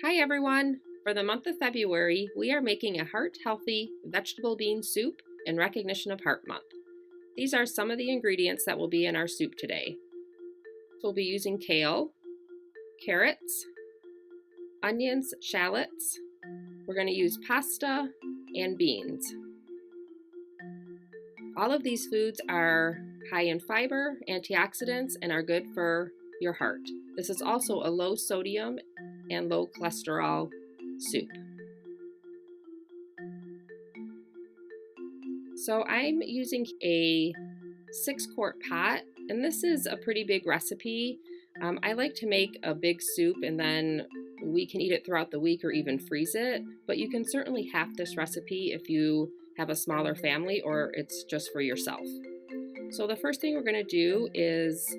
Hi everyone! For the month of February, we are making a heart-healthy vegetable bean soup in recognition of Heart Month. These are some of the ingredients that will be in our soup today. We'll be using kale, carrots, onions, shallots. We're going to use pasta and beans. All of these foods are high in fiber, antioxidants, and are good for your heart. This is also a low sodium and low cholesterol soup. So I'm using a 6-quart pot, and this is a pretty big recipe. I like to make a big soup and then we can eat it throughout the week or even freeze it, but you can certainly half this recipe if you have a smaller family or it's just for yourself. So the first thing we're going to do is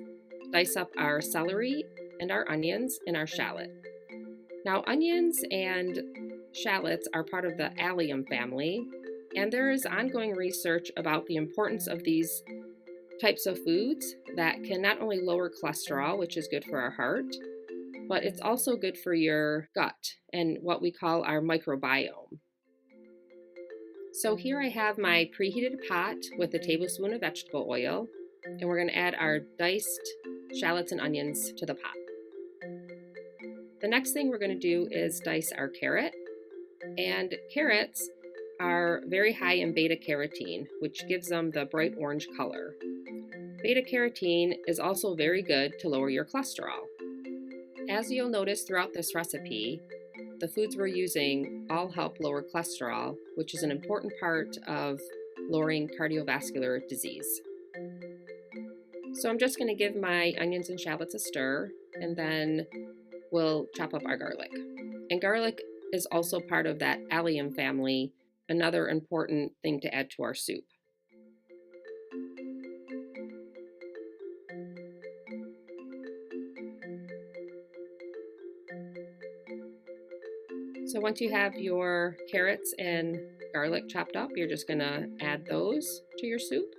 dice up our celery and our onions and our shallot. Now, onions and shallots are part of the allium family, and there is ongoing research about the importance of these types of foods that can not only lower cholesterol, which is good for our heart, but it's also good for your gut and what we call our microbiome. So here I have my preheated pot with a tablespoon of vegetable oil, and we're going to add our diced shallots and onions to the pot. The next thing we're going to do is dice our carrot, and carrots are very high in beta carotene, which gives them the bright orange color. Beta carotene is also very good to lower your cholesterol. As you'll notice throughout this recipe, the foods we're using all help lower cholesterol, which is an important part of lowering cardiovascular disease. So I'm just going to give my onions and shallots a stir, and then we'll chop up our garlic. And garlic is also part of that allium family, another important thing to add to our soup. So once you have your carrots and garlic chopped up, you're just going to add those to your soup.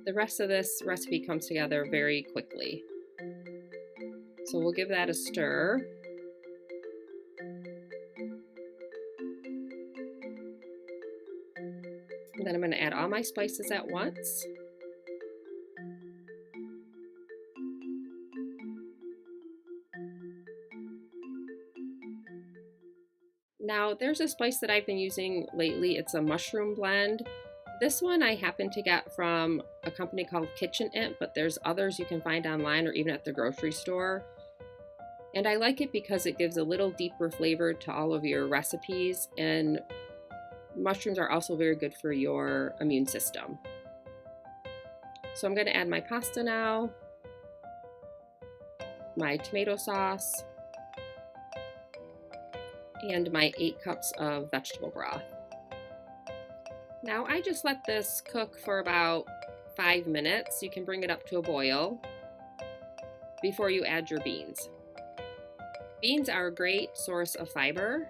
The rest of this recipe comes together very quickly. So we'll give that a stir. And then I'm going to add all my spices at once. Now there's a spice that I've been using lately. It's a mushroom blend. This one I happen to get from a company called Kitchen Imp, but there's others you can find online or even at the grocery store. And I like it because it gives a little deeper flavor to all of your recipes, and mushrooms are also very good for your immune system. So I'm going to add my pasta now, my tomato sauce, and my 8 cups of vegetable broth. Now I just let this cook for about 5 minutes. You can bring it up to a boil before you add your beans. Beans are a great source of fiber.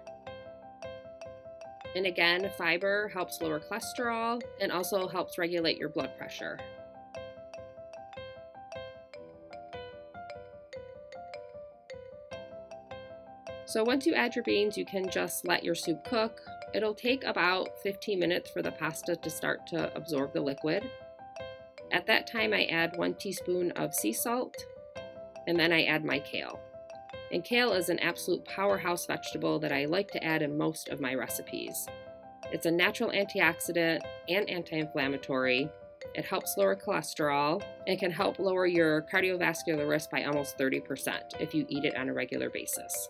And again, fiber helps lower cholesterol and also helps regulate your blood pressure. So once you add your beans, you can just let your soup cook. It'll take about 15 minutes for the pasta to start to absorb the liquid. At that time, I add 1 teaspoon of sea salt, and then I add my kale. And kale is an absolute powerhouse vegetable that I like to add in most of my recipes. It's a natural antioxidant and anti-inflammatory. It helps lower cholesterol and can help lower your cardiovascular risk by almost 30% if you eat it on a regular basis.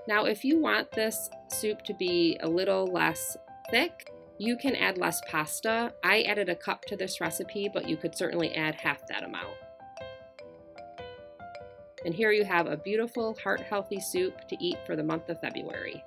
Now, if you want this soup to be a little less thick, you can add less pasta. I added a cup to this recipe, but you could certainly add half that amount. And here you have a beautiful, heart-healthy soup to eat for the month of February.